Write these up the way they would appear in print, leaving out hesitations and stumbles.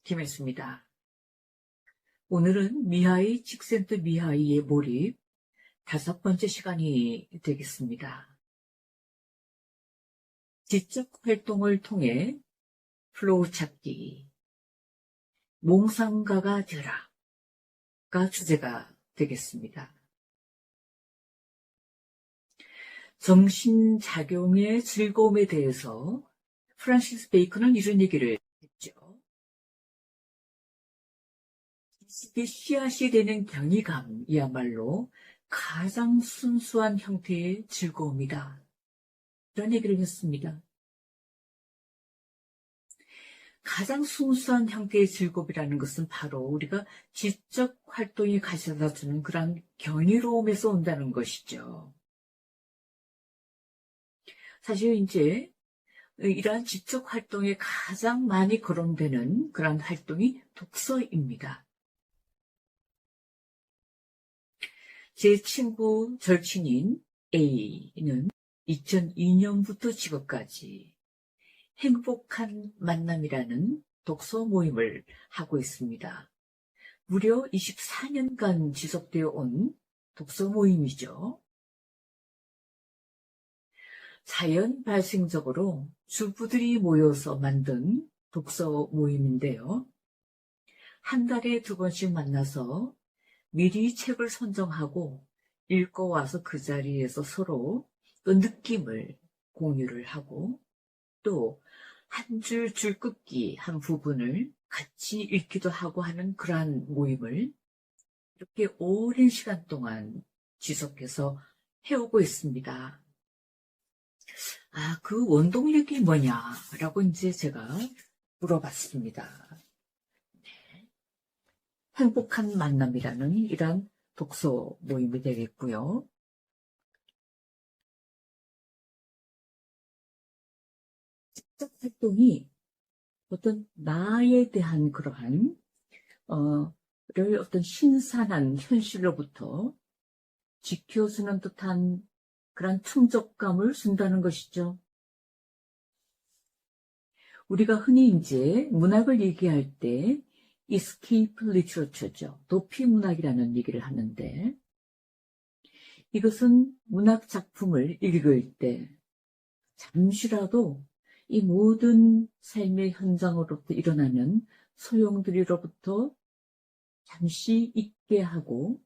김혜수입니다. 오늘은 미하이 칙센트 미하이의 몰입 5번째 시간이 되겠습니다. 지적 활동을 통해 플로우 찾기, 몽상가가 되라가 주제가 되겠습니다. 정신작용의 즐거움에 대해서 프란시스 베이컨은 이런 얘기를 했죠. 지식의 씨앗이 되는 경이감이야말로 가장 순수한 형태의 즐거움이다. 이런 얘기를 했습니다. 가장 순수한 형태의 즐거움이라는 것은 바로 우리가 지적 활동이 가져다 주는 그런 경이로움에서 온다는 것이죠. 사실 이제 이러한 지적 활동에 가장 많이 거론되는 그런 활동이 독서입니다. 제 친구 절친인 A는 2002년부터 지금까지 행복한 만남이라는 독서 모임을 하고 있습니다. 무려 24년간 지속되어 온 독서 모임이죠. 자연 발생적으로 주부들이 모여서 만든 독서 모임인데요. 한 달에 2번씩 만나서 미리 책을 선정하고 읽어와서 그 자리에서 서로 또 느낌을 공유를 하고 또 한 줄 끊기 한 부분을 같이 읽기도 하고 하는 그러한 모임을 이렇게 오랜 시간 동안 지속해서 해오고 있습니다. 그 원동력이 뭐냐라고 이제 제가 물어봤습니다. 행복한 만남이라는 이런 독서 모임이 되겠고요. 직접 활동이 어떤 나에 대한 그러한 어떤 신선한 현실로부터 지켜주는 듯한 그런 충족감을 준다는 것이죠. 우리가 흔히 이제 문학을 얘기할 때 escape literature죠. 도피 문학이라는 얘기를 하는데 이것은 문학 작품을 읽을 때 잠시라도 이 모든 삶의 현장으로부터 일어나는 소용돌이로부터 잠시 잊게 하고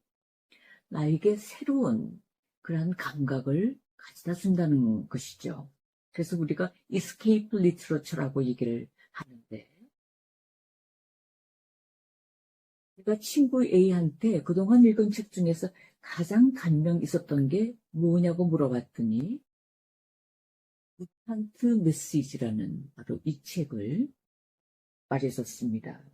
나에게 새로운 그러한 감각을 가져다 준다는 것이죠. 그래서 우리가 escape literature라고 얘기를 하는데 제가 친구 A한테 그동안 읽은 책 중에서 가장 감명 있었던 게 뭐냐고 물어봤더니 무탄트 메시지라는 바로 이 책을 말해줬습니다.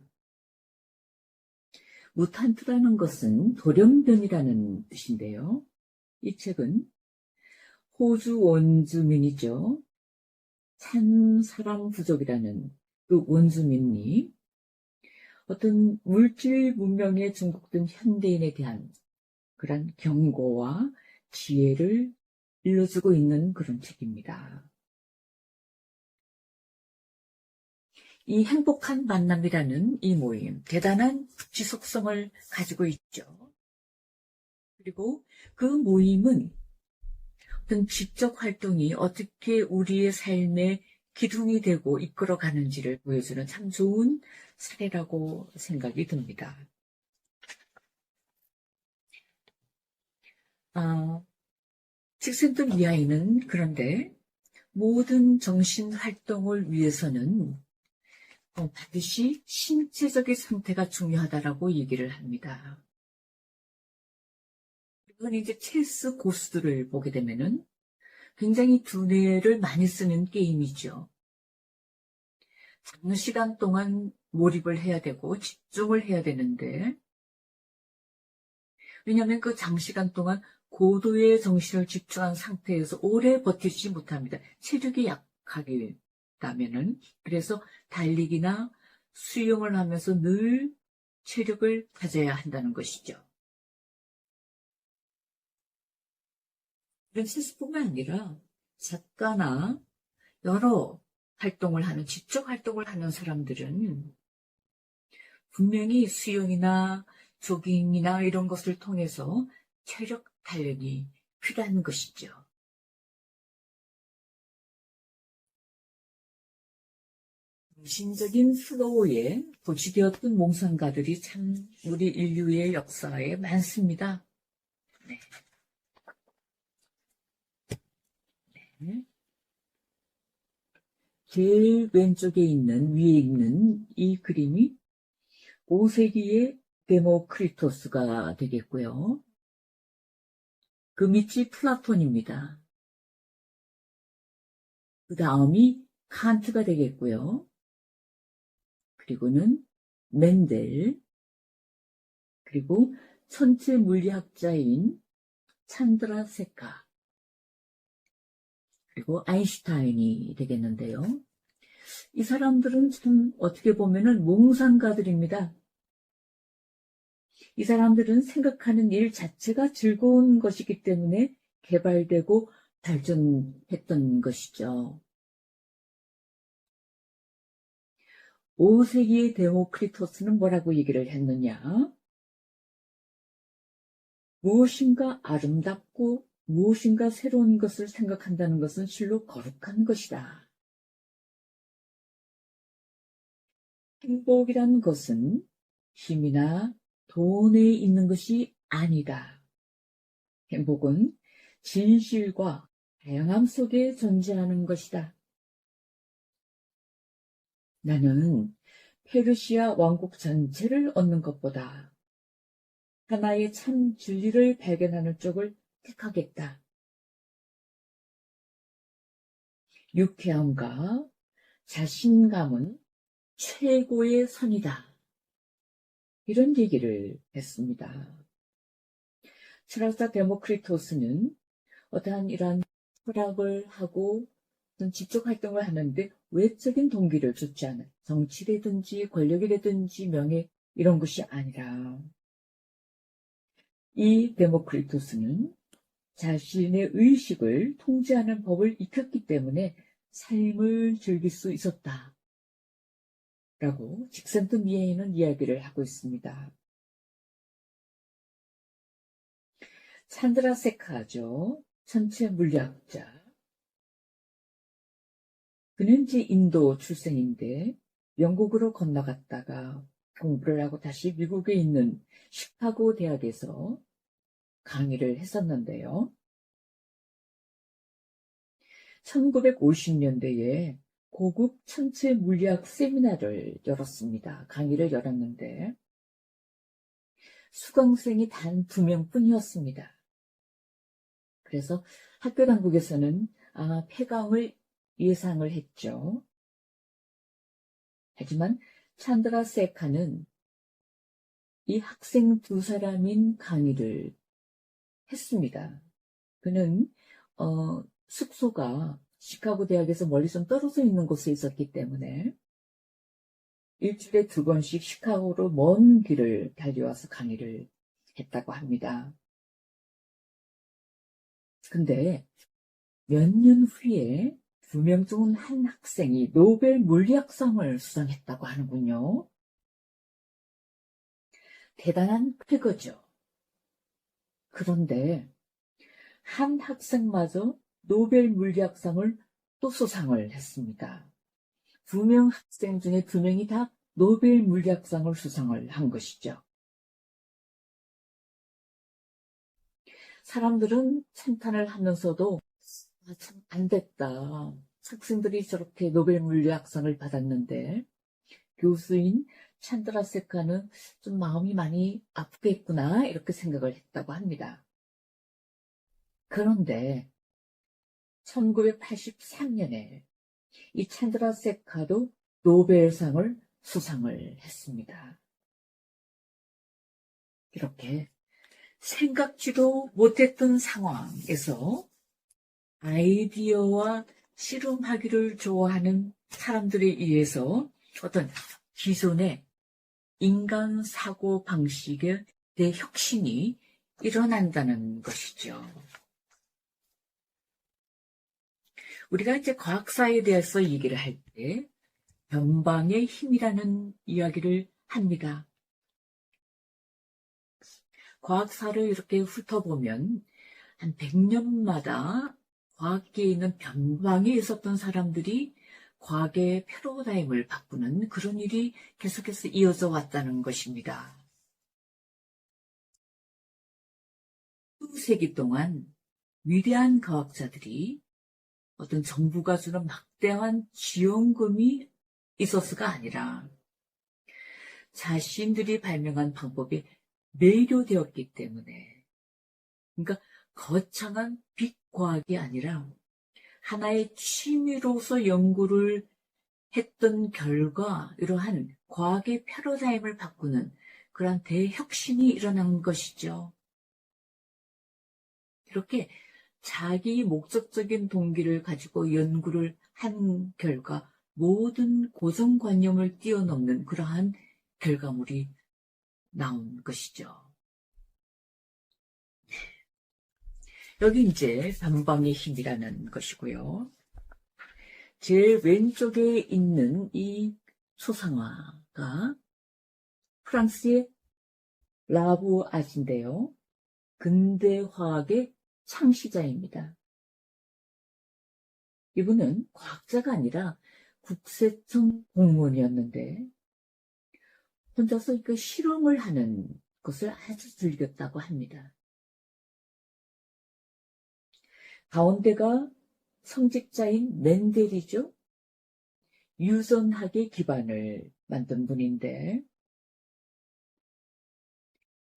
무탄트라는 것은 돌연변이라는 뜻인데요. 이 책은 호주 원주민이죠. 찬사람 부족이라는 그 원주민이 어떤 물질 문명에 중독된 현대인에 대한 그런 경고와 지혜를 일러주고 있는 그런 책입니다. 이 행복한 만남이라는 이 모임, 대단한 지속성을 가지고 있죠. 그리고 그 모임은 어떤 지적 활동이 어떻게 우리의 삶의 기둥이 되고 이끌어가는지를 보여주는 참 좋은 사례라고 생각이 듭니다. 칙센트 미하이는 그런데 모든 정신 활동을 위해서는 반드시 신체적인 상태가 중요하다라고 얘기를 합니다. 이건 이제 체스 고수들을 보게 되면은 굉장히 두뇌를 많이 쓰는 게임이죠. 장시간 동안 몰입을 해야 되고 집중을 해야 되는데 왜냐하면 그 장시간 동안 고도의 정신을 집중한 상태에서 오래 버티지 못합니다. 체력이 약하게 다면은 그래서 달리기나 수영을 하면서 늘 체력을 가져야 한다는 것이죠. 이런 체스뿐만 아니라 작가나 여러 활동을 하는 지적 활동을 하는 사람들은 분명히 수영이나 조깅이나 이런 것을 통해서 체력 단련이 필요한 것이죠. 정신적인 슬로우에 고취되었던 몽상가들이 참 우리 인류의 역사에 많습니다. 네. 네. 제일 왼쪽에 있는, 위에 있는 이 그림이 5세기의 데모크리토스가 되겠고요. 그 밑이 플라톤입니다. 그 다음이 칸트가 되겠고요. 그리고는 멘델, 그리고 천체 물리학자인 찬드라세카, 그리고 아인슈타인이 되겠는데요. 이 사람들은 참 어떻게 보면은 몽상가들입니다. 이 사람들은 생각하는 일 자체가 즐거운 것이기 때문에 개발되고 발전했던 것이죠. 5세기의 데모크리토스는 뭐라고 얘기를 했느냐? 무엇인가 아름답고 무엇인가 새로운 것을 생각한다는 것은 실로 거룩한 것이다. 행복이라는 것은 힘이나 돈에 있는 것이 아니다. 행복은 진실과 다양함 속에 존재하는 것이다. 나는 페르시아 왕국 전체를 얻는 것보다 하나의 참 진리를 발견하는 쪽을 택하겠다. 유쾌함과 자신감은 최고의 선이다. 이런 얘기를 했습니다. 철학자 데모크리토스는 어떠한 이러한 철학을 하고 지적 활동을 하는데 외적인 동기를 줬지 않아요. 정치라든지 권력이라든지 명예 이런 것이 아니라 이 데모크리토스는 자신의 의식을 통제하는 법을 익혔기 때문에 삶을 즐길 수 있었다. 라고 직선트 미에는 이야기를 하고 있습니다. 찬드라세카죠. 천체 물리학자. 그는 이제 인도 출생인데 영국으로 건너갔다가 공부를 하고 다시 미국에 있는 시카고 대학에서 강의를 했었는데요. 1950년대에 고급 천체 물리학 세미나를 열었습니다. 강의를 열었는데 수강생이 단 2명뿐이었습니다. 그래서 학교 당국에서는 아마 폐강을 예상을 했죠. 하지만 찬드라세카는 이 학생 2사람인 강의를 했습니다. 그는 숙소가 시카고 대학에서 멀리 좀 떨어져 있는 곳에 있었기 때문에 일주일에 2번씩 시카고로 먼 길을 달려와서 강의를 했다고 합니다. 근데 몇 년 후에 2명 중 한 학생이 노벨 물리학상을 수상했다고 하는군요. 대단한 쾌거죠. 그런데 한 학생마저 노벨 물리학상을 또 수상을 했습니다. 2명 학생 중에 2명이 다 노벨 물리학상을 수상을 한 것이죠. 사람들은 찬탄을 하면서도 참 안 됐다. 학생들이 저렇게 노벨 물리학상을 받았는데 교수인 찬드라세카는 좀 마음이 많이 아프겠구나 이렇게 생각을 했다고 합니다. 그런데 1983년에 이 찬드라세카도 노벨상을 수상을 했습니다. 이렇게 생각지도 못했던 상황에서 아이디어와 씨름하기를 좋아하는 사람들에 의해서 어떤 기존의 인간 사고 방식의 대혁신이 일어난다는 것이죠. 우리가 이제 과학사에 대해서 얘기를 할 때 변방의 힘이라는 이야기를 합니다. 과학사를 이렇게 훑어보면 한 100년마다 과학계에 있는 변방에 있었던 사람들이 과학의 패러다임을 바꾸는 그런 일이 계속해서 이어져 왔다는 것입니다. 수세기 동안 위대한 과학자들이 어떤 정부가 주는 막대한 지원금이 있었을가 아니라 자신들이 발명한 방법이 매료되었기 때문에, 그러니까 거창한 빅과학이 아니라 하나의 취미로서 연구를 했던 결과 이러한 과학의 패러다임을 바꾸는 그러한 대혁신이 일어난 것이죠. 이렇게 자기 목적적인 동기를 가지고 연구를 한 결과 모든 고정관념을 뛰어넘는 그러한 결과물이 나온 것이죠. 여기 이제 변방의 힘이라는 것이고요. 제일 왼쪽에 있는 이 초상화가 프랑스의 라부아진데요. 근대화학의 창시자입니다. 이분은 과학자가 아니라 국세청 공무원이었는데 혼자서 그 실험을 하는 것을 아주 즐겼다고 합니다. 가운데가 성직자인 멘델이죠. 유전학의 기반을 만든 분인데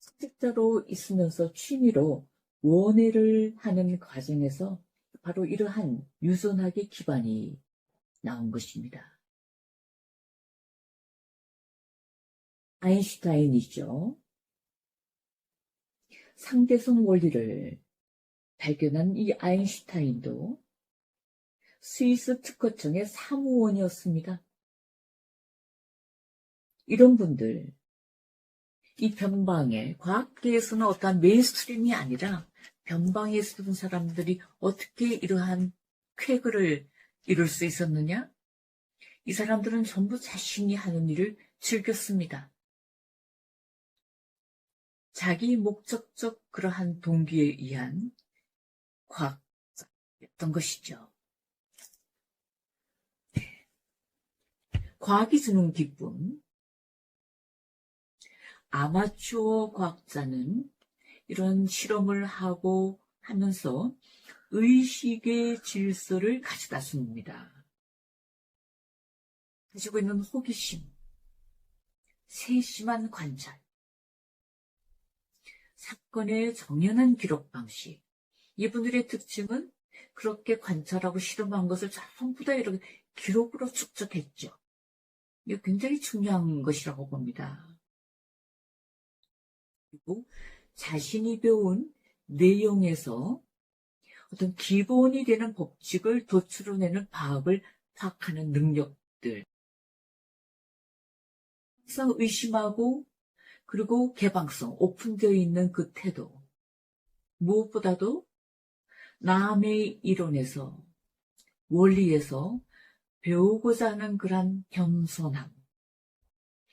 성직자로 있으면서 취미로 원예를 하는 과정에서 바로 이러한 유전학의 기반이 나온 것입니다. 아인슈타인이죠. 상대성 원리를 발견한 이 아인슈타인도 스위스 특허청의 사무원이었습니다. 이런 분들, 이 변방에 과학계에서는 어떠한 메인스트림이 아니라 변방에 있었던 사람들이 어떻게 이러한 쾌거를 이룰 수 있었느냐? 이 사람들은 전부 자신이 하는 일을 즐겼습니다. 자기 목적적 그러한 동기에 의한 과학자였던 것이죠. 과학이 주는 기쁨. 아마추어 과학자는 이런 실험을 하고 하면서 의식의 질서를 가져다 줍니다. 가지고 있는 호기심, 세심한 관찰, 사건의 정연한 기록 방식. 이분들의 특징은 그렇게 관찰하고 실험한 것을 전부 다 이렇게 기록으로 축적했죠. 이게 굉장히 중요한 것이라고 봅니다. 그리고 자신이 배운 내용에서 어떤 기본이 되는 법칙을 도출해내는 과학을 파악하는 능력들. 항상 의심하고 그리고 개방성, 오픈되어 있는 그 태도. 무엇보다도 남의 이론에서, 원리에서 배우고자 하는 그런 겸손함.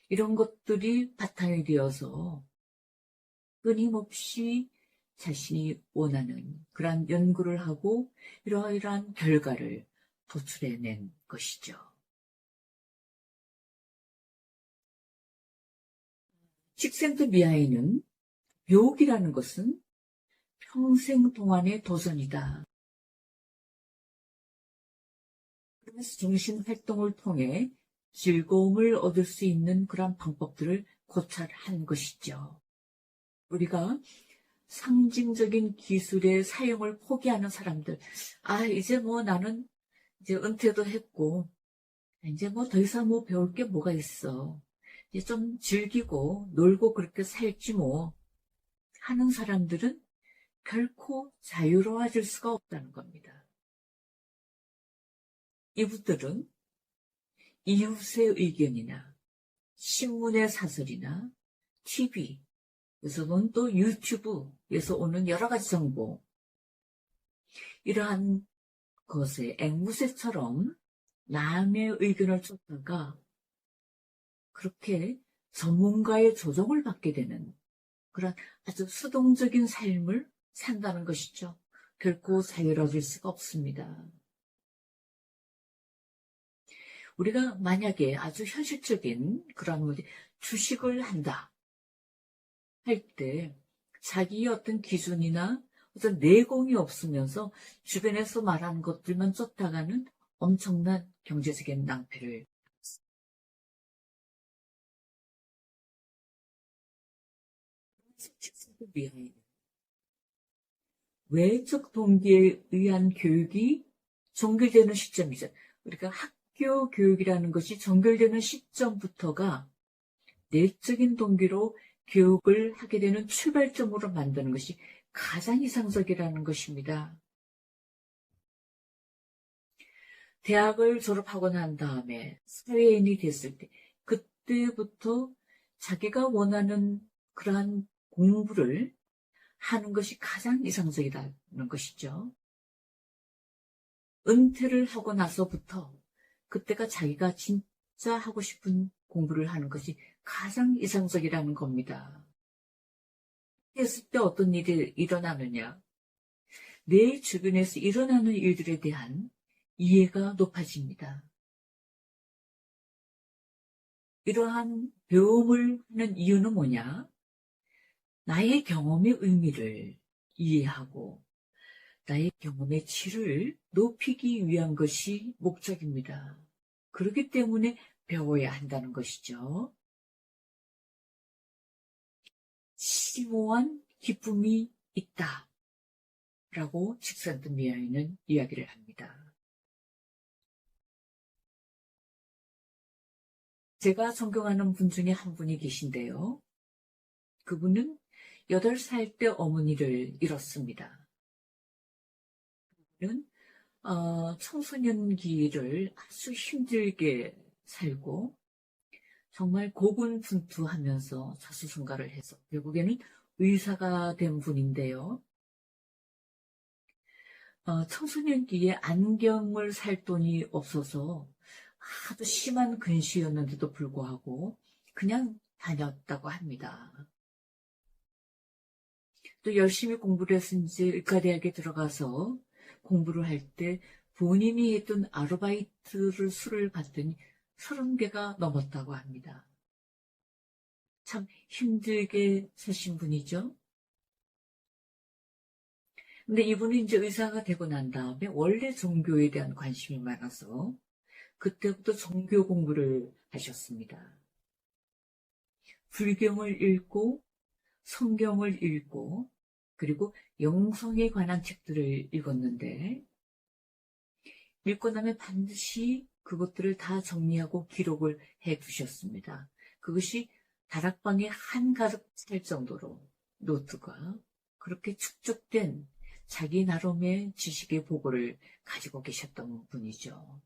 이런 것들이 바탕이 되어서 끊임없이 자신이 원하는 그러한 연구를 하고 이러한 결과를 도출해낸 것이죠. 식생트 미하에는 묘기라는 것은 평생 동안의 도전이다. 그래서 정신 활동을 통해 즐거움을 얻을 수 있는 그런 방법들을 고찰한 것이죠. 우리가 상징적인 기술의 사용을 포기하는 사람들, 이제 뭐 나는 이제 은퇴도 했고, 이제 뭐 더 이상 뭐 배울 게 뭐가 있어. 이제 좀 즐기고 놀고 그렇게 살지 뭐 하는 사람들은 결코 자유로워질 수가 없다는 겁니다. 이분들은 이웃의 의견이나 신문의 사설이나 TV에서는 또 유튜브에서 오는 여러 가지 정보, 이러한 것에 앵무새처럼 남의 의견을 쫓다가 그렇게 전문가의 조정을 받게 되는 그런 아주 수동적인 삶을 산다는 것이죠. 결코 자유로워질 수가 없습니다. 우리가 만약에 아주 현실적인 그런 문제, 주식을 한다 할 때 자기의 어떤 기준이나 어떤 내공이 없으면서 주변에서 말하는 것들만 쫓다가는 엄청난 경제적인 낭패를 위하여 외적 동기에 의한 교육이 종결되는 시점이죠. 그러니까 학교 교육이라는 것이 종결되는 시점부터가 내적인 동기로 교육을 하게 되는 출발점으로 만드는 것이 가장 이상적이라는 것입니다. 대학을 졸업하고 난 다음에 사회인이 됐을 때 그때부터 자기가 원하는 그러한 공부를 하는 것이 가장 이상적이라는 것이죠. 은퇴를 하고 나서부터 그때가 자기가 진짜 하고 싶은 공부를 하는 것이 가장 이상적이라는 겁니다. 했을 때 어떤 일이 일어나느냐? 내 주변에서 일어나는 일들에 대한 이해가 높아집니다. 이러한 배움을 하는 이유는 뭐냐? 나의 경험의 의미를 이해하고 나의 경험의 질을 높이기 위한 것이 목적입니다. 그렇기 때문에 배워야 한다는 것이죠. 심오한 기쁨이 있다. 라고 직선드 미아이는 이야기를 합니다. 제가 존경하는 분 중에 한 분이 계신데요. 그분은 8살 때 어머니를 잃었습니다. 그는 청소년기를 아주 힘들게 살고 정말 고군분투하면서 자수성가를 해서 결국에는 의사가 된 분인데요. 청소년기에 안경을 살 돈이 없어서 아주 심한 근시였는데도 불구하고 그냥 다녔다고 합니다. 또 열심히 공부를 해서 이제 의과대학에 들어가서 공부를 할 때 본인이 했던 아르바이트를 수를 봤더니 30개가 넘었다고 합니다. 참 힘들게 사신 분이죠. 근데 이분은 이제 의사가 되고 난 다음에 원래 종교에 대한 관심이 많아서 그때부터 종교 공부를 하셨습니다. 불경을 읽고 성경을 읽고 그리고 영성에 관한 책들을 읽었는데 읽고 나면 반드시 그것들을 다 정리하고 기록을 해 두셨습니다. 그것이 다락방에 한가득 찰 정도로 노트가 그렇게 축적된 자기 나름의 지식의 보고를 가지고 계셨던 분이죠.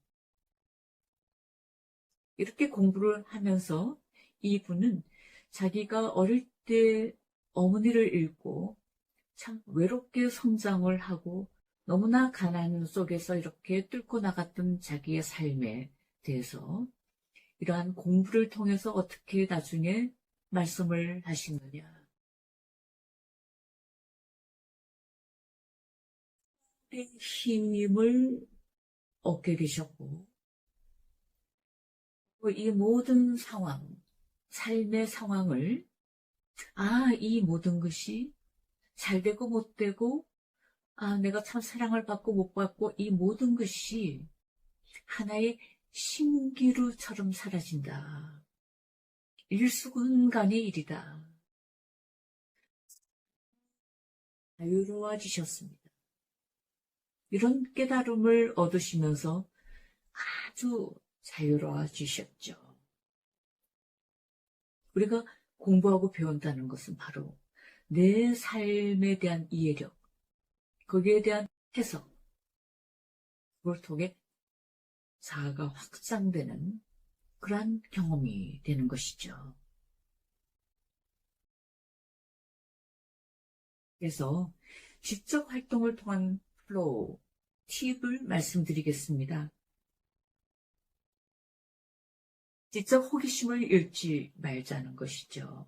이렇게 공부를 하면서 이분은 자기가 어릴 때 어머니를 잃고 참 외롭게 성장을 하고 너무나 가난 속에서 이렇게 뚫고 나갔던 자기의 삶에 대해서 이러한 공부를 통해서 어떻게 나중에 말씀을 하시느냐. 힘을 얻게 되셨고 이 모든 상황, 삶의 상황을 이 모든 것이 잘 되고 못 되고 내가 참 사랑을 받고 못 받고 이 모든 것이 하나의 신기루처럼 사라진다. 일수군간의 일이다. 자유로워지셨습니다. 이런 깨달음을 얻으시면서 아주 자유로워지셨죠. 우리가 공부하고 배운다는 것은 바로 내 삶에 대한 이해력, 거기에 대한 해석, 그걸 통해 자아가 확장되는 그러한 경험이 되는 것이죠. 그래서 지적 활동을 통한 플로우, 팁을 말씀드리겠습니다. 진짜 호기심을 잃지 말자는 것이죠.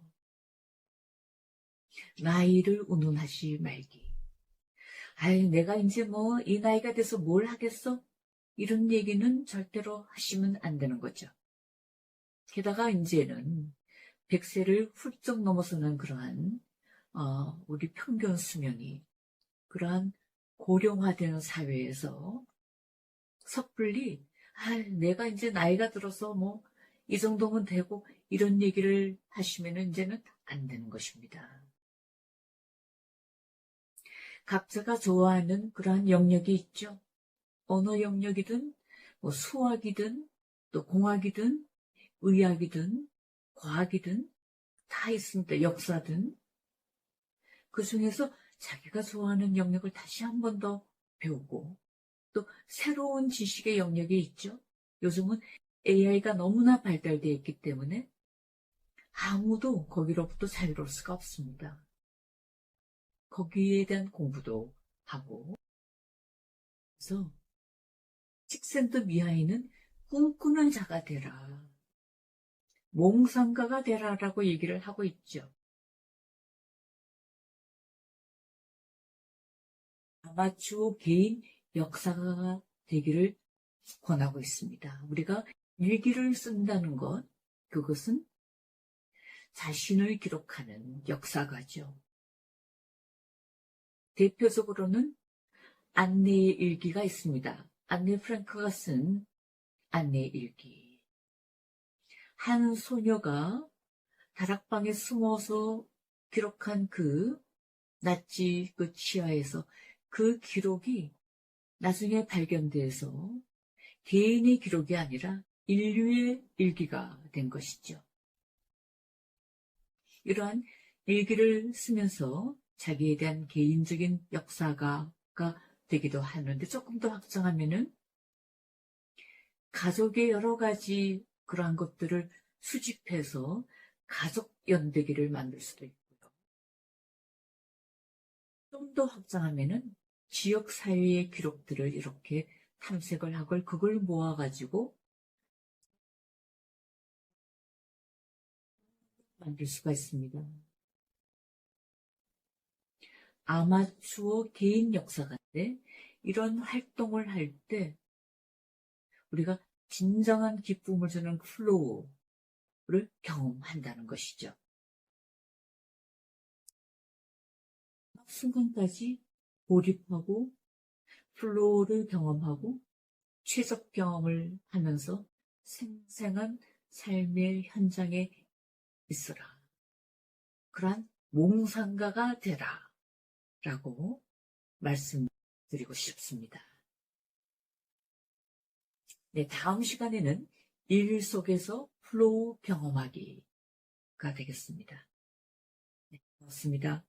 나이를 운운하지 말기. 아이, 내가 이제 뭐 이 나이가 돼서 뭘 하겠어? 이런 얘기는 절대로 하시면 안 되는 거죠. 게다가 이제는 100세를 훌쩍 넘어서는 그러한 우리 평균 수명이 그러한 고령화되는 사회에서 섣불리 내가 이제 나이가 들어서 뭐 이 정도면 되고 이런 얘기를 하시면 이제는 안 되는 것입니다. 각자가 좋아하는 그러한 영역이 있죠. 언어 영역이든 뭐 수학이든 또 공학이든 의학이든 과학이든 다 있습니다. 역사든. 그 중에서 자기가 좋아하는 영역을 다시 한 번 더 배우고 또 새로운 지식의 영역이 있죠. 요즘은 AI가 너무나 발달되어 있기 때문에 아무도 거기로부터 자유로울 수가 없습니다. 거기에 대한 공부도 하고 그래서 칙샌드 미하이는 꿈꾸는 자가 되라. 몽상가가 되라라고 얘기를 하고 있죠. 아마추어 개인 역사가가 되기를 권하고 있습니다. 우리가 일기를 쓴다는 것, 그것은 자신을 기록하는 역사가죠. 대표적으로는 안내의 일기가 있습니다. 안네 프랑크가 쓴 안내의 일기. 한 소녀가 다락방에 숨어서 기록한 그 나치 그 치하에서 그 기록이 나중에 발견돼서 개인의 기록이 아니라 인류의 일기가 된 것이죠. 이러한 일기를 쓰면서 자기에 대한 개인적인 역사가가 되기도 하는데 조금 더 확장하면은 가족의 여러 가지 그러한 것들을 수집해서 가족 연대기를 만들 수도 있고요. 좀 더 확장하면은 지역 사회의 기록들을 이렇게 탐색을 하고 그걸 모아가지고 만들 수가 있습니다. 아마추어 개인 역사가인데 이런 활동을 할 때 우리가 진정한 기쁨을 주는 플로우를 경험한다는 것이죠. 순간까지 몰입하고 플로우를 경험하고 최적 경험을 하면서 생생한 삶의 현장에 있어라. 그러한 몽상가가 되라. 라고 말씀드리고 싶습니다. 네, 다음 시간에는 일 속에서 플로우 경험하기가 되겠습니다. 네, 고맙습니다.